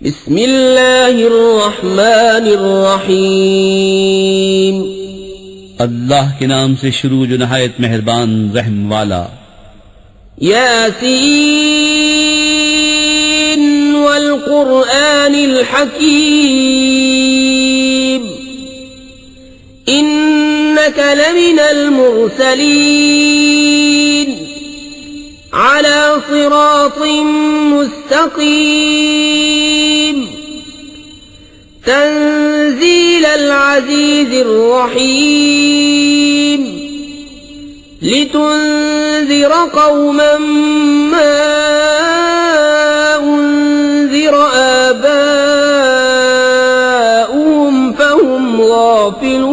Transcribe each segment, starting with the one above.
बिस्मिल्लाहिर्रहमानिर्रहीम। अल्लाह के नाम से शुरू जो नहायत मेहरबान रहम वाला। यासीन वल कुरआनिल हकीम इन्नका लमिनल मुरसलीन अला सिरातिम मुस्तकीम तंजीलल अज़ीज़िर रहीम लितुन्ज़िर क़ौमन मा उन्ज़िर आबाउहुम फहुम गाफ़िलून।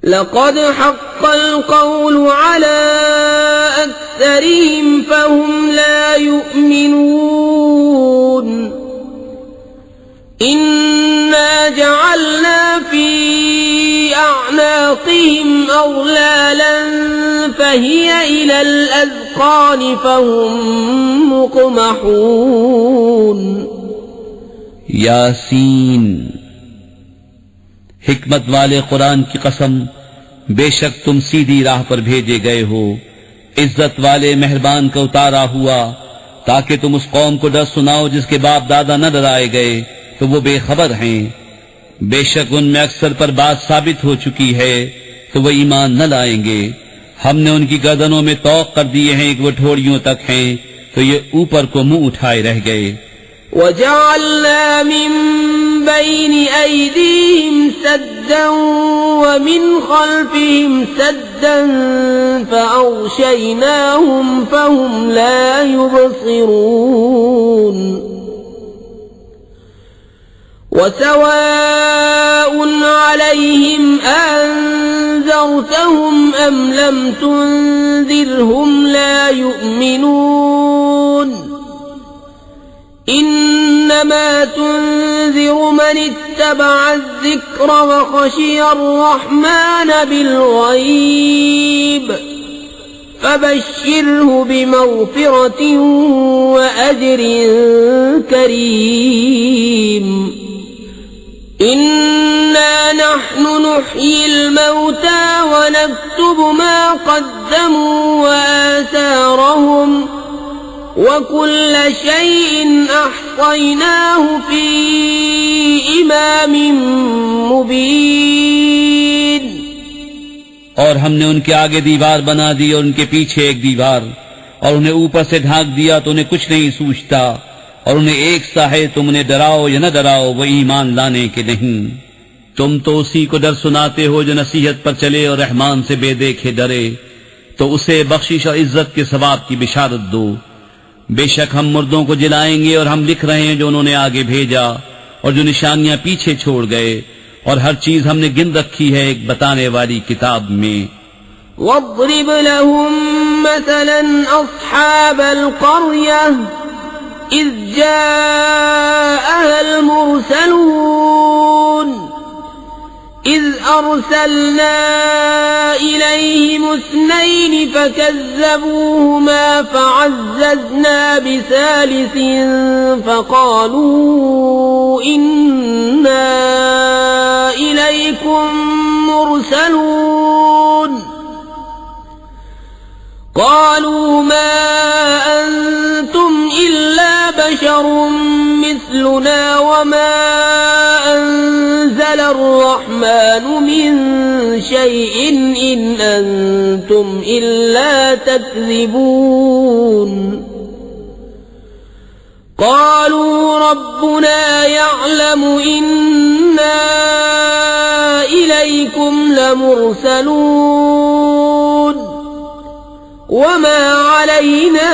लक़द हक़्क़ल क़ौलु अला अक्सरिहिम फहुम ला युमिनून। इन्ना जअलना फी अअनाक़िहिम अग़लालन फ़हिय इलल अज़क़ानि फ़हुम मुक़महून। यासीन, हिकमत वाले कुरान की कसम, बेशक तुम सीधी राह पर भेजे गए हो। इज्जत वाले मेहरबान का उतारा हुआ ताकि तुम उस कौम को डर सुनाओ जिसके बाप दादा न डराए गए तो वो बेखबर हैं। बेशक उनमें अक्सर पर बात साबित हो चुकी है तो वो ईमान न लाएंगे। हमने उनकी गर्दनों में तौक कर दिए हैं कि वो ठोड़ियों तक हैं तो ये ऊपर को मुंह उठाए रह गए। वजअलना मिन बैनि ऐदीहिम सद्दन व मिन खल्फिहिम सद्दन फ़अग़शयनाहुम फ़हुम ला युबसिरून। वसवाउन अलैहिम अअन्ज़रतहुम अम लम तुन्ज़िरहुम ला युमिनून। इन्नमा तुन्ज़िरु मन इत्तबअ अज़्ज़िक्र व ख़शिय अर्रहमान बिल्ग़ैब फबश्शिरहु बिमग़फ़िरतिन व अज्रिन करीम। इन्ना नहनु नुह्यिल मौता व नक्तुबु मा क़द्दमू व आसारहुम वकुल्ल शैइन अहसैनाहु फी इमामिन मुबीन। और हमने उनके आगे दीवार बना दी और उनके पीछे एक दीवार और उन्हें ऊपर से ढांक दिया तो उन्हें कुछ नहीं सूझता और उन्हें एक सा है तुम उन्हें डराओ या न डराओ वो ईमान लाने के नहीं। तुम तो उसी को डर सुनाते हो जो नसीहत पर चले और रहमान से बेदेखे डरे, तो उसे बख्शिश और इज्जत के सवाब की बिशारत दो। बेशक हम मुर्दों को जिलाएंगे और हम लिख रहे हैं जो उन्होंने आगे भेजा और जो निशानियां पीछे छोड़ गए, और हर चीज हमने गिन रखी है एक बताने वाली किताब में। वद्रिब लहुम मसलन अस्हाबल क़र्यह इज़ जाअहल मुरसलून इज़ अर्सलना इलैहिम इस्नैन फकज़्ज़बूहुमा फअज़्ज़ज़ना बिसालिसिन फक़ालू इन्ना इलैकुम मुरसलून। क़ालू मा अंतुम इल्ला बशरुम मिस्लुना वमा अंज़ल अर्रहमानु मिन शैइन इन अंतुम इल्ला तक्ज़िबून। क़ालू रब्बुना यअलमु इन्ना इलैकुम लमुरसलून वमा अलैना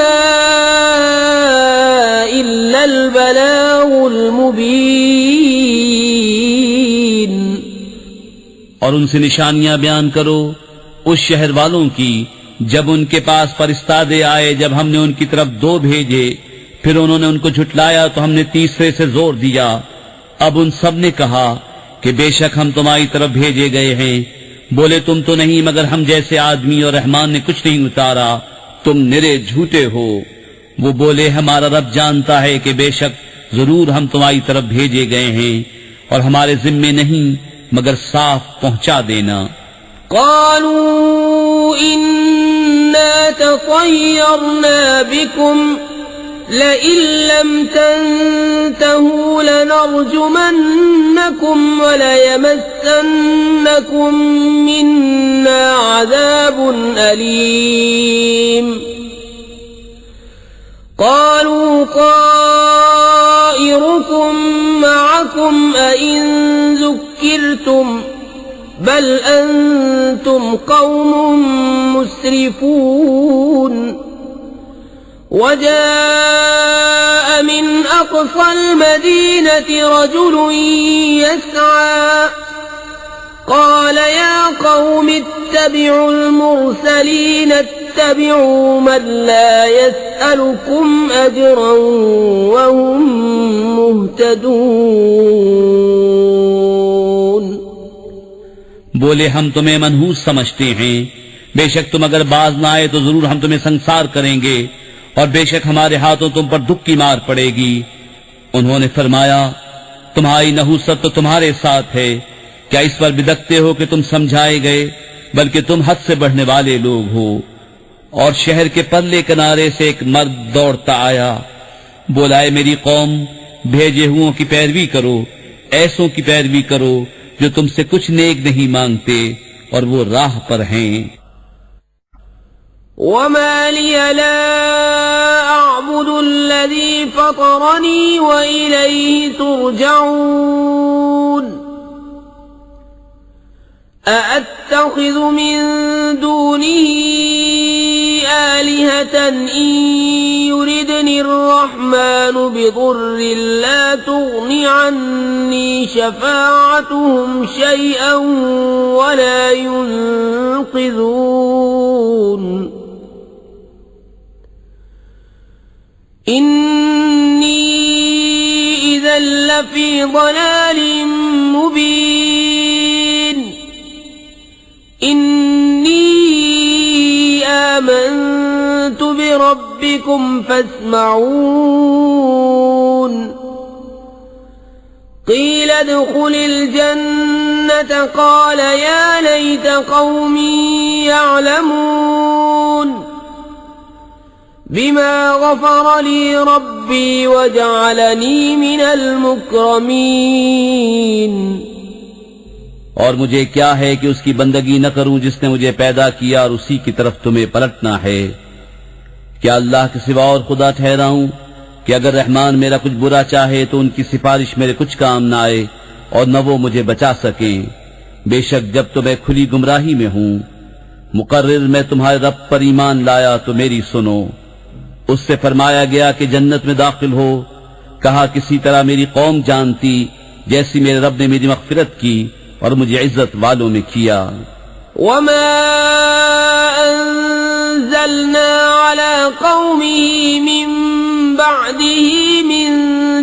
इल्लल बलागुल मुबीन। और उनसे निशानियां बयान करो उस शहर वालों की जब उनके पास फरिश्तादे आए, जब हमने उनकी तरफ 2 भेजे, फिर उन्होंने उनको झुटलाया तो हमने तीसरे से जोर दिया। अब उन सब ने कहा कि बेशक हम तुम्हारी तरफ भेजे गए हैं। बोले तुम तो नहीं मगर हम जैसे आदमी, और रहमान ने कुछ नहीं उतारा, तुम निरे झूठे हो। वो बोले, हमारा रब जानता है कि बेशक जरूर हम तुम्हारी तरफ भेजे गए हैं और हमारे जिम्मे नहीं मगर साफ पहुंचा देना। क़ालू इन्ना ततय्यरना बिकुम लइन लम तंतहू लनरजुमन्नकुम वलयमस्सन्नकुम मिन्ना अज़ाबुन अलीम। क़ालू ताइरुकुम मअकुम अइन ज़ुक्किरतुम बल अंतुम कौमुम मुस्रिफून। वजाअ मिन अक़सल मदीनति रजुलुन यस्आ क़ाल या क़ौम इत्तबिउल मुरसलीन इत्तबिउ मन ला यसअलुकुम अजरन वहुम मुहतदून। बोले, हम तुम्हें मनहूस समझते हैं, बेशक तुम अगर बाज ना आए तो जरूर हम तुम्हें संसार करेंगे और बेशक हमारे हाथों तुम पर दुख की मार पड़ेगी। उन्होंने फरमाया, तुम्हारी नहूसत तो तुम्हारे साथ है, क्या इस पर बिदकते हो कि तुम समझाए गए, बल्कि तुम हद से बढ़ने वाले लोग हो। और शहर के परले किनारे से एक मर्द दौड़ता आया, बोला, मेरी कौम, भेजे हुओं की पैरवी करो, ऐसों की पैरवी करो जो तुमसे कुछ नेक नहीं मांगते और वो राह पर हैं। वमा लिया ला अअबुदुल्लज़ी फ़तरनी व इलैहि तुरजऊन। अअत्तख़िज़ु मिन दूनिही आलिहतन इन युरिदनिर्रहमानु बिदुर्रिन ला तुग़नि अन्नी शफ़ाअतुहुम शैअन वला युनक़िज़ून। इन्नी इज़न लफ़ी ضलालिन मुबीन। इन्नी आमन्तु बिरब्बिकुम फस्मऊन। क़ील उद्ख़ुलिल जन्नत क़ाल या लैत क़ौमी यअलमून बिमा ग़फ़र ली रब्बी वजअलनी मिनल मुक्रमीन। और मुझे क्या है कि उसकी बंदगी न करूं जिसने मुझे पैदा किया और उसी की तरफ तुम्हें पलटना है। क्या अल्लाह के सिवा और खुदा ठहराऊं कि अगर रहमान मेरा कुछ बुरा चाहे तो उनकी सिफारिश मेरे कुछ काम न आए और न वो मुझे बचा सकें। बेशक जब तो मैं खुली गुमराही में हूं। मुकर्रिर मैं तुम्हारे रब पर ईमान लाया तो मेरी सुनो। उससे फरमाया गया कि जन्नत में दाखिल हो। कहा, किसी तरह मेरी कौम जानती जैसी मेरे रब ने मेरी मग़फ़िरत की और मुझे इज्जत वालों में किया। वमा अंज़लना अला क़ौमिही मिन बअदिही मिन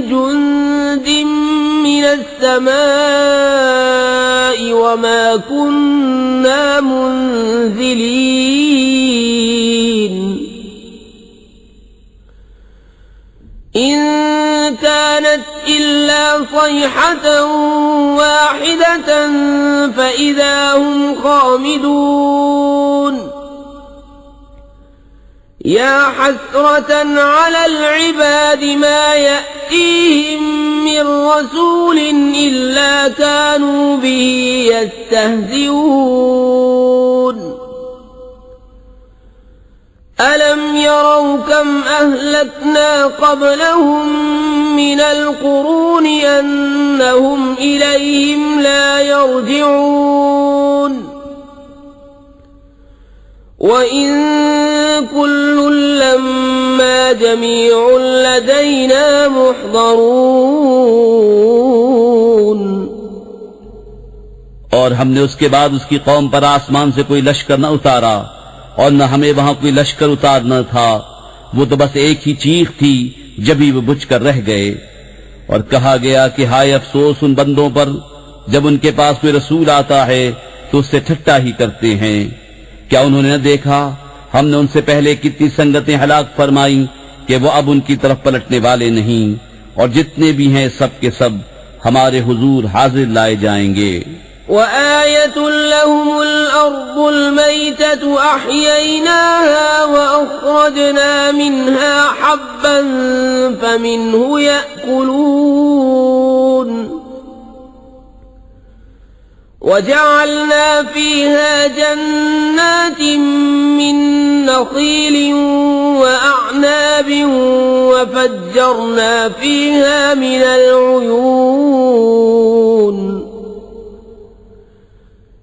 जुंदिन मिनस समाई वमा कुन्ना मुंज़िलीन। इन कानत इल्ला सयहतन वाहिदतन फ़इज़ा हुम ख़ामिदून। या हस्रतन अलल इबादि मा यअतीहिम मिन रसूलिन इल्ला कानू बिही यस्तहज़िऊन। अलम यरौ कम अहलकना क़ब्लहुम मिनल क़ुरूनि अन्नहुम इलैहिम ला यरजिऊन। व इन कुल्लुन लम्मा जमीउन लदैना मुहज़रून। और हमने उसके बाद उसकी कौम पर आसमान से कोई लश्कर न उतारा और न हमें वहां कोई लश्कर उतारना था। वो तो बस एक ही चीख थी जब ही वो बुझ कर रह गए। और कहा गया कि हाय अफसोस उन बंदों पर जब उनके पास कोई रसूल आता है तो उससे ठट्टा ही करते हैं। क्या उन्होंने न देखा हमने उनसे पहले कितनी संगतें हलाक फरमाई कि वो अब उनकी तरफ पलटने वाले नहीं, और जितने भी हैं सब के सब हमारे हुजूर हाजिर लाए जाएंगे। وآية لهم الأرض الميتة أحييناها وأخرجنا منها حبا فمنه يأكلون وجعلنا فيها جنات من نخيل وأعناب وفجرنا فيها من العيون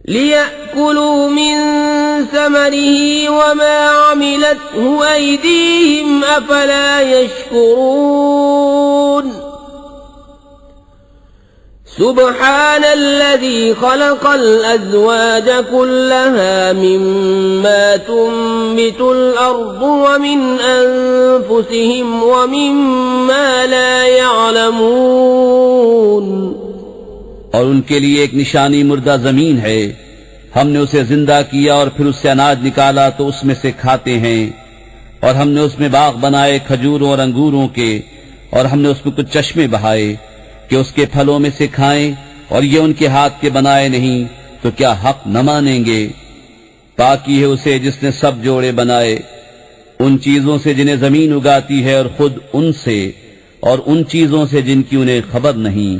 ليأكلوا من ثمره وما عملته أيديهم أفلا يشكرون سبحان الذي خلق الأزواج كلها مما تنبت الأرض ومن أنفسهم ومما لا يعلمون। और उनके लिए एक निशानी मुर्दा जमीन है, हमने उसे जिंदा किया और फिर उससे अनाज निकाला तो उसमें से खाते हैं, और हमने उसमें बाग बनाए खजूरों और अंगूरों के, और हमने उसमें कुछ चश्मे बहाए कि उसके फलों में से खाएं, और ये उनके हाथ के बनाए नहीं तो क्या हक न मानेंगे। पाकी है उसे जिसने सब जोड़े बनाए उन चीजों से जिन्हें जमीन उगाती है, और खुद उनसे और उन चीजों से जिनकी उन्हें खबर नहीं।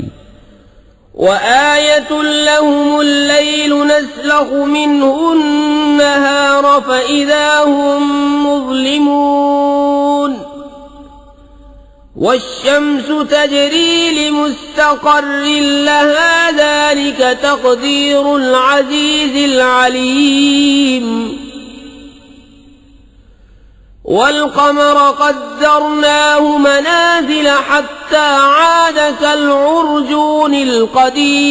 وآية لهم الليل نسلخ منه النهار فإذا هم مظلمون والشمس تجري لمستقر لها ذلك تقدير العزيز العليم والقمر قدرناه منازل حتى عاد كالعرجون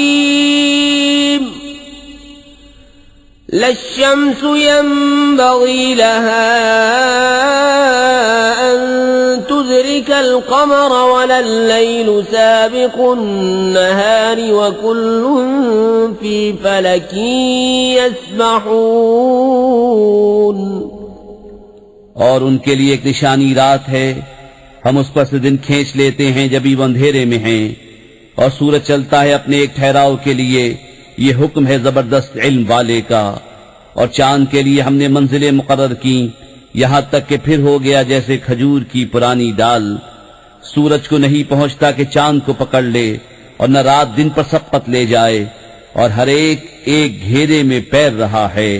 القديم لا الشمس ينبغي لها أن تدرك القمر ولا الليل سابق النهار وكل في فلك يسبحون। और उनके लिए एक निशानी रात है, हम उस पर से दिन खींच लेते हैं जब भी वो अंधेरे में हैं, और सूरज चलता है अपने एक ठहराव के लिए, ये हुक्म है जबरदस्त इल्म वाले का। और चांद के लिए हमने मंजिलें मुकर्रर की, यहाँ तक कि फिर हो गया जैसे खजूर की पुरानी डाल। सूरज को नहीं पहुंचता कि चांद को पकड़ ले, और न रात दिन पर सबकत ले जाए, और हर एक एक घेरे में पैर रहा है।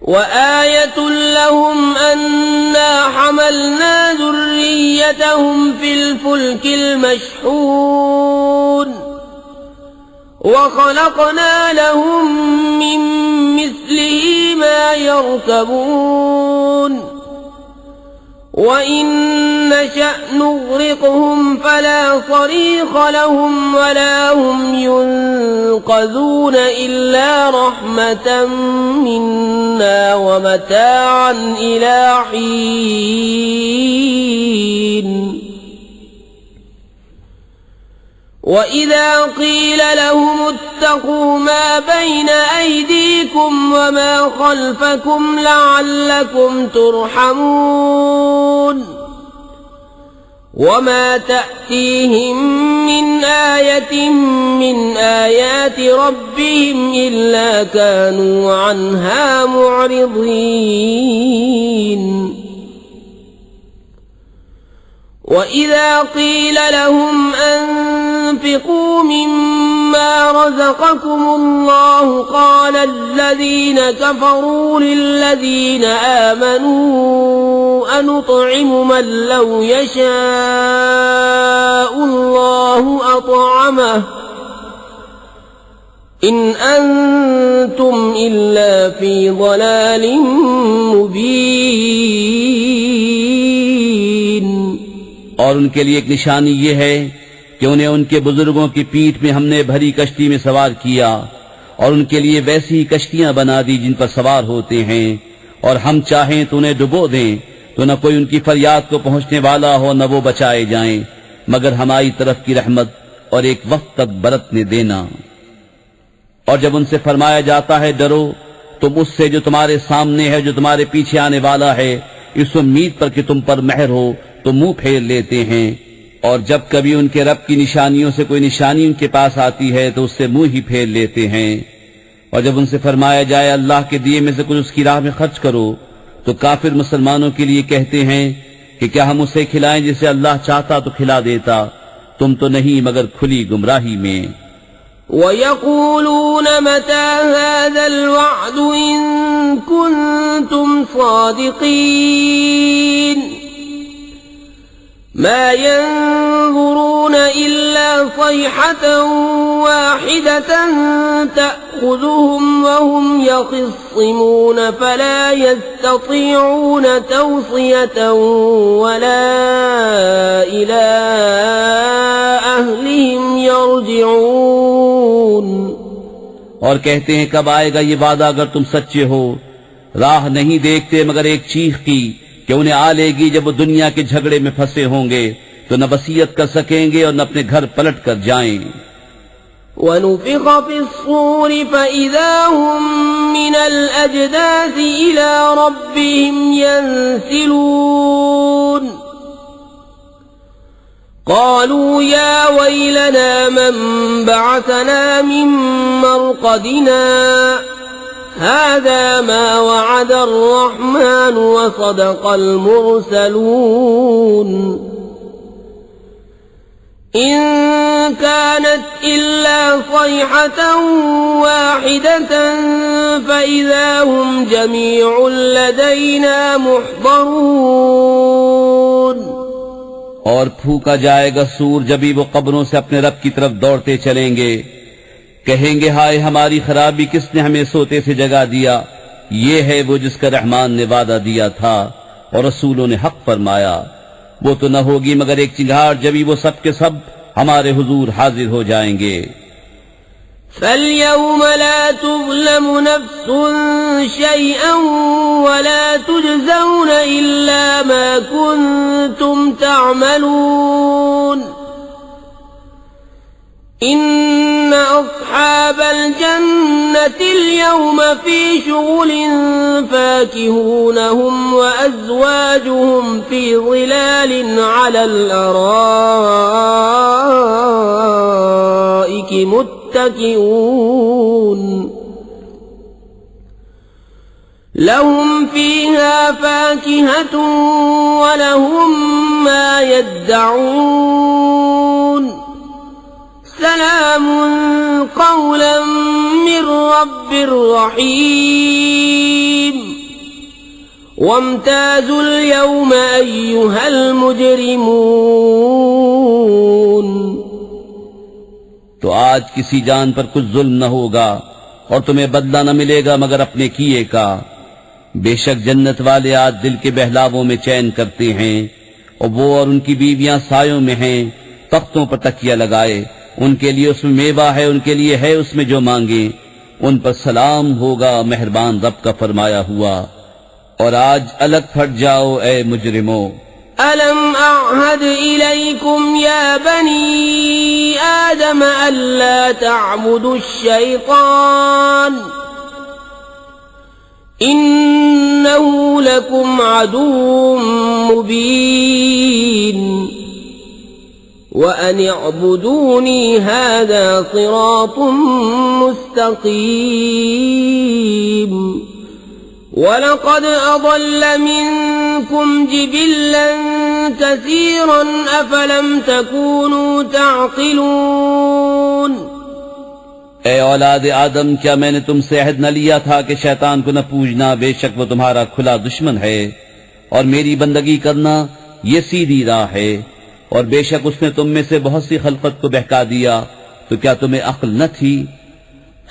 وآية لهم أنا حملنا ذريتهم في الفلك المشحون وخلقنا لهم من مثله ما يركبون وإن نشأ نغرقهم فلا صريخ لهم ولا هم ينقذون إلا رحمة منا ومتاعا إلى حين وإذا قيل لهم اتقوا ما بين أيديكم وما خلفكم لعلكم ترحمون وما تأتيهم من آية من آيات ربهم إلا كانوا عنها معرضين وإذا قيل لهم أنفقوا مما رزقكم الله قال الذين كفروا للذين آمنوا أنطعم من لو يشاء الله أطعمه إن أنتم إلا في ضلال مبين। और उनके लिए एक निशानी ये है कि उन्हें उनके बुजुर्गों की पीठ में हमने भरी कश्ती में सवार किया, और उनके लिए वैसी ही कश्तियां बना दी जिन पर सवार होते हैं, और हम चाहें तो उन्हें डुबो दें तो न कोई उनकी फरियाद को पहुंचने वाला हो, न वो बचाए जाएं, मगर हमारी तरफ की रहमत और एक वक्त तक बरतने देना। और जब उनसे फरमाया जाता है डरो, तुम उससे जो तुम्हारे सामने है, जो तुम्हारे पीछे आने वाला है, इस उम्मीद पर कि तुम पर मेहर हो तो मुंह फेर लेते हैं। और जब कभी उनके रब की निशानियों से कोई निशानी उनके पास आती है तो उससे मुंह ही फेर लेते हैं। और जब उनसे फरमाया जाए अल्लाह के दिए में से कुछ उसकी राह में खर्च करो तो काफिर मुसलमानों के लिए कहते हैं कि क्या हम उसे खिलाएं जिसे अल्लाह चाहता तो खिला देता, तुम तो नहीं मगर खुली गुमराही में। وَيَقُولُونَ مَتَى هَذَا الْوَعْدُ إِن كُنتُمْ صَادِقِينَ مَا يَنظُرُونَ إِلَّا صَيْحَةً وَاحِدَةً تَأْخُذُهُمْ وَهُمْ يَخِصِّمُونَ فَلَا يَسْتَطِيعُونَ تَوْصِيَةً وَلَا إِلَى أَهْلِهِمْ يَرْجِعُونَ और कहते हैं कब आएगा ये वादा अगर तुम सच्चे हो। राह नहीं देखते मगर एक चीख की कि उन्हें आ लेगी जब वो दुनिया के झगड़े में फंसे होंगे तो न वसीयत कर सकेंगे और न अपने घर पलट कर जाएं। وَنُفِخَ فِي الصُّورِ فَإِذَا هُم مِّنَ الْأَجْدَاثِ إِلَى رَبِّهِمْ يَنسِلُونَ قَالُوا يَا وَيْلَنَا مَن بَعَثَنَا مِن مَّرْقَدِنَا هَذَا مَا وَعَدَ الرَّحْمَنُ وَصَدَقَ الْمُرْسَلُونَ إِن كَانَتْ إِلَّا صَيْحَةً وَاحِدَةً فَإِذَا هُمْ جَمِيعٌ لَدَيْنَا مُحْضَرُونَ और फूका जाएगा सूर जब भी वो कब्रों से अपने रब की तरफ दौड़ते चलेंगे। कहेंगे हाय हमारी खराबी, किसने हमें सोते से जगा दिया। ये है वो जिसका रहमान ने वादा दिया था और रसूलों ने हक फरमाया। वो तो न होगी मगर एक चिंगार जब वो सब के सब हमारे हुजूर हाजिर हो जाएंगे। فَالْيَوْمَ لَا تُظْلَمُ نَفْسٌ شَيْئًا وَلَا تُجْزَوْنَ إِلَّا مَا كُنتُمْ تَعْمَلُونَ إِنَّ أَصْحَابَ الْجَنَّةِ الْيَوْمَ فِي شُغُلٍ فَاكِهُونَ هُمْ وَأَزْوَاجُهُمْ فِي ظِلَالٍ عَلَى الْأَرَائِكِ متكئون لهم فيها فاكهة ولهم ما يدعون سلام قولا من رب رحيم وامتازوا اليوم أيها المجرمون तो आज किसी जान पर कुछ जुल्म न होगा और तुम्हें बदला न मिलेगा मगर अपने किए का। बेशक जन्नत वाले आज दिल के बहलावों में चैन करते हैं और वो और उनकी बीवियां सायों में हैं, तख्तों पर तकिया लगाए। उनके लिए उसमें मेवा है, उनके लिए है उसमें जो मांगे। उन पर सलाम होगा मेहरबान रब का फरमाया हुआ। और आज अलग फट जाओ ए मुजरिमो। ألم أعهد إليكم يا بني آدم ألا تعبدوا الشيطان إنه لكم عدو مبين وأن اعبدوني هذا صراط مستقيم ولقد أضل منكم جبلا كثيرا أفلم تكونوا تعقلون ए औलाद आदम, क्या मैंने तुमसे अहद न लिया था कि शैतान को न पूजना, बेशक वो तुम्हारा खुला दुश्मन है, और मेरी बंदगी करना ये सीधी राह है। और बेशक उसने तुम में से बहुत सी खलकत को बहका दिया, तो क्या तुम्हें अक्ल न थी।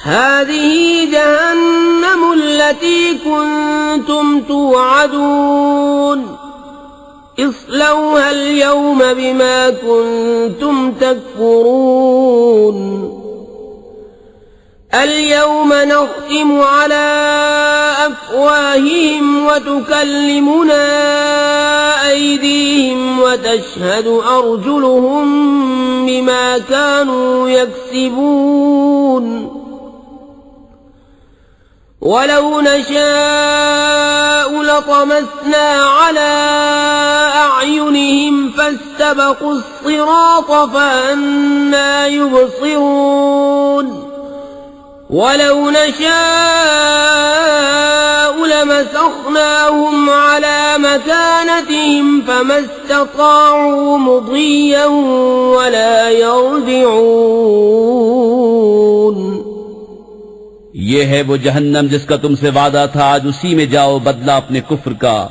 هذه جهنم التي كنتم توعدون اصلوها اليوم بما كنتم تكفرون اليوم نختم على أفواههم وتكلمنا أيديهم وتشهد أرجلهم بما كانوا يكسبون ولو نشاء لطمسنا على أعينهم فاستبقوا الصراط فأنى يبصرون ولو نشاء لمسخناهم على مكانتهم فما استطاعوا مضيا ولا يرجعون ये है वो जहन्नम जिसका तुमसे वादा था, आज उसी में जाओ, बदला अपने कुफ्र का।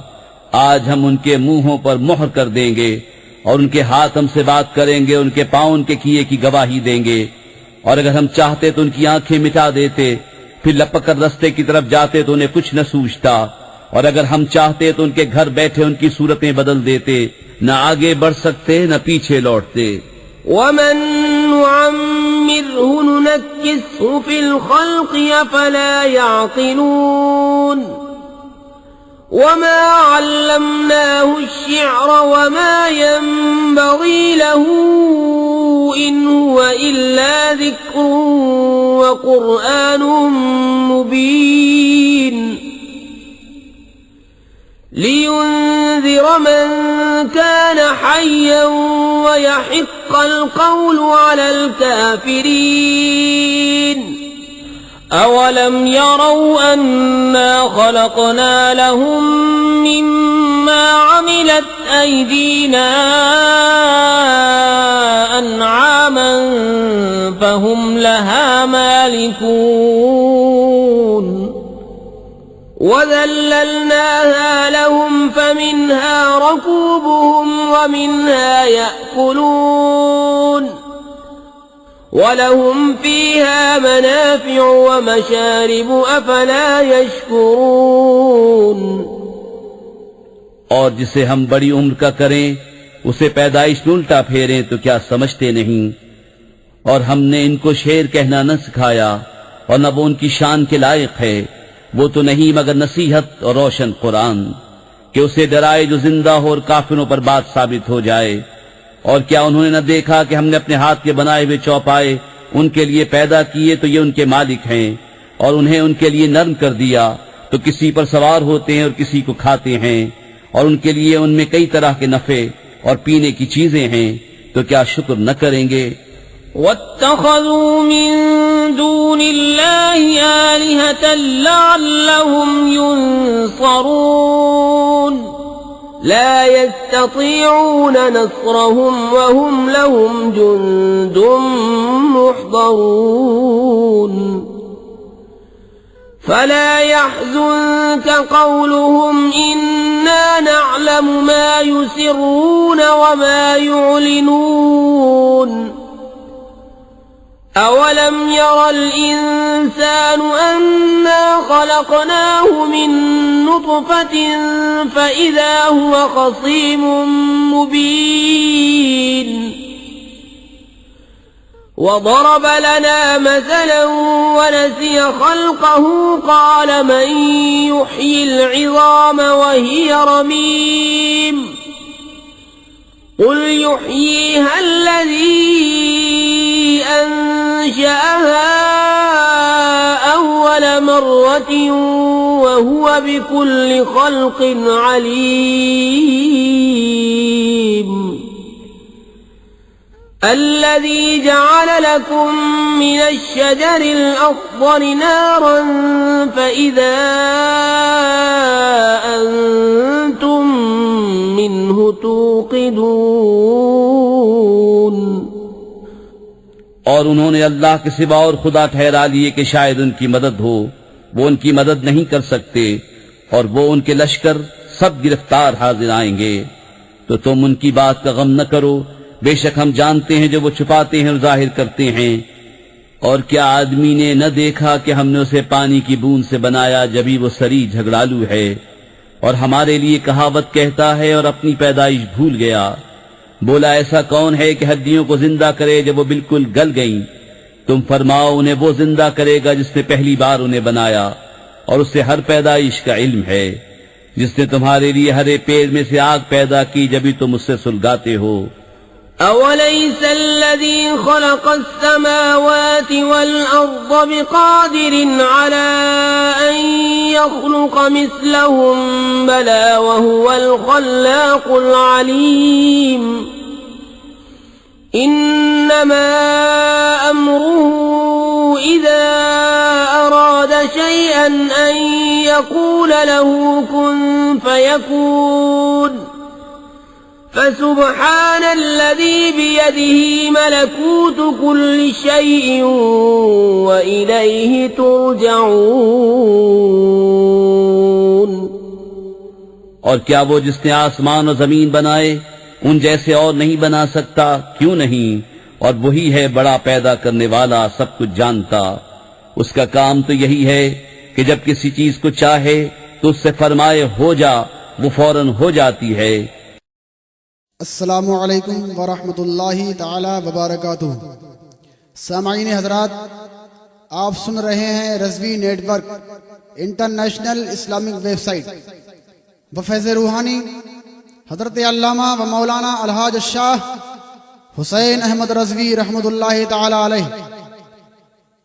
आज हम उनके मुंहों पर मुहर कर देंगे और उनके हाथ हमसे बात करेंगे, उनके पांव उनके किए की गवाही देंगे। और अगर हम चाहते तो उनकी आंखें मिटा देते, फिर लपक कर रस्ते की तरफ जाते तो उन्हें कुछ न सूझता। और अगर हम चाहते तो उनके घर बैठे उनकी सूरतें बदल देते, न आगे बढ़ सकते न पीछे लौटते। वमन नुअम्मिरहु नुनक्किसहु फिल खल्क़ि अफला यअक़िलून वमा अल्लमनाहु अश्शिअर वमा यंबग़ी लहु इन हुवा इल्ला ज़िक्रुन व क़ुरआनुम मुबीन लियुन्ज़िर मन कान हय्यन व यहिक़्क़ल क़ौलु अलल काफ़िरीन अवलम यरौ अन्ना ख़लक़ना लहुम मिम्मा अमिलत अयदीना अनआमन फहुम लहा मालिकून वज़ल्ललनाहा लहुम फमिन्हा रकूबुहुम वमिन्हा यअकुलून वलहुम फ़ीहा मनाफ़िअु वमशारिबु अफ़ला यशकुरून। और जिसे हम बड़ी उम्र का करें, उसे पैदाइश में उल्टा फेरें तो क्या समझते नहीं। और हमने इनको शेर कहना न सिखाया और न वो उनकी शान के लायक है। वो तो नहीं मगर नसीहत और रोशन कुरान, कि उसे डराए जो जिंदा हो और काफिरों पर बात साबित हो जाए। और क्या उन्होंने न देखा कि हमने अपने हाथ के बनाए हुए चौपाए उनके लिए पैदा किए तो ये उनके मालिक हैं, और उन्हें उनके लिए नर्म कर दिया तो किसी पर सवार होते हैं और किसी को खाते हैं, और उनके लिए उनमें कई तरह के नफे और पीने की चीजें हैं, तो क्या शुक्र न करेंगे। वत्तखज़ू मिन दूनिल्लाहि आलिहतन लअल्लहुम युनसरून ला यस्ततीऊन नस्रहुम वहुम लहुम जुन्दुम मुहज़रून फला यहज़ुनक क़ौलुहुम इन्ना नअलमु मा युसिर्रून वमा युअलिनून अवलम यरल इंसानु अन्ना खलक़नाहु मिन नुत्फ़तिन फ़इज़ा हुवा ख़सीमुम मुबीन वضرب लना मसलन वनसिय ख़ल्क़हु क़ाल मन युह्यिल इज़ाम वहिय रमीम क़ुल युह्यीहा अल्लज़ी अंशअहा अव्वल मर्रतिन वहुवा बिकुल्लि ख़ल्क़िन अलीम الذي جعل لكم من الشجر الأخضر نارا فإذا أنتم منه توقدون। और उन्होंने अल्लाह के सिवा और खुदा ठहरा लिए कि शायद उनकी मदद हो, वो उनकी मदद नहीं कर सकते, और वो उनके लश्कर सब गिरफ्तार हाजिर आएंगे। तो तुम उनकी बात का गम न करो, बेशक हम जानते हैं जो वो छुपाते हैं और जाहिर करते हैं। और क्या आदमी ने न देखा कि हमने उसे पानी की बूंद से बनाया, जभी वो सरी झगड़ालू है और हमारे लिए कहावत कहता है और अपनी पैदाइश भूल गया। बोला ऐसा कौन है कि हड्डियों को जिंदा करे जब वो बिल्कुल गल गईं। तुम फरमाओ उन्हें वो जिंदा करेगा जिसने पहली बार उन्हें बनाया, और उससे हर पैदाइश का इल्म है। जिसने तुम्हारे लिए हरे पेड़ में से आग पैदा की, जभी तुम उससे सुलगाते हो। أوليس الذي خلق السماوات والأرض بقادر على أن يخلق مثلهم بلى وهو الخلاق العليم إنما أمره إذا أراد شيئا أن يقول له كن فيكون فسبحان الذي بيده ملكوت كل شيء وإليه ترجعون। और क्या वो जिसने आसमान और जमीन बनाए उन जैसे और नहीं बना सकता? क्यों नहीं? और वही है बड़ा पैदा करने वाला, सब कुछ जानता। उसका काम तो यही है कि जब किसी चीज को चाहे तो उससे फरमाए हो जा, वो फौरन हो जाती है। अस्सलामु अलैकुम वरहमतुल्लाहि ताला वबरकातुहू। सामाईन हजरात, आप सुन रहे हैं Razvi network international Islamic website व फैज़ रूहानी हज़रत अल्लामा व मौलाना अलहाज शाह हुसैन अहमद रज़वी रहमतुल्लाहि ताला अलैह।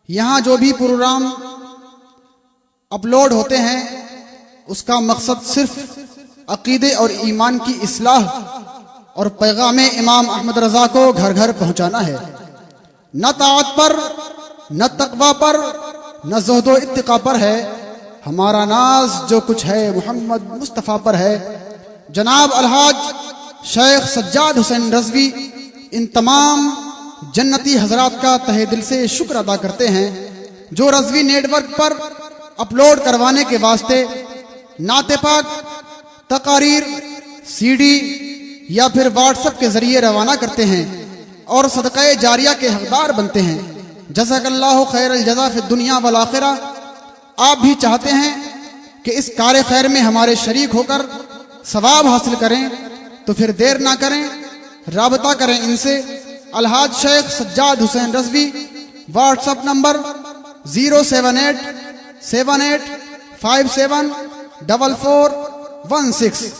यहाँ जो भी प्रोग्राम अपलोड होते हैं उसका मकसद सिर्फ अकीदे और ईमान की इस्लाह और पैगाम इमाम अहमद रजा को घर घर पहुंचाना है। न ताअत पर, न तक़वा पर, न ज़ुहद व इत्तिक़ा पर है। हमारा नाज जो कुछ है मोहम्मद मुस्तफ़ा पर है। जनाब अलहाज शेख सज्जाद हुसैन रज़वी इन तमाम जन्नती हजरात का तहे दिल से शुक्र अदा करते हैं जो रज़वी नेटवर्क पर अपलोड करवाने के वास्ते नाते पाक, तकारीर, सीडी या फिर व्हाट्सएप के जरिए रवाना करते हैं और सदक़े जारिया के हकदार बनते हैं। जज़ाकल्लाहु खैरल जज़ा फिद दुनिया वल आखिरा। आप भी चाहते हैं कि इस कार्य खैर में हमारे शरीक होकर सवाब हासिल करें तो फिर देर ना करें, राबता करें इनसे। Alhaj Sheikh Sajjad Hussain Razvi, WhatsApp number 07878574416।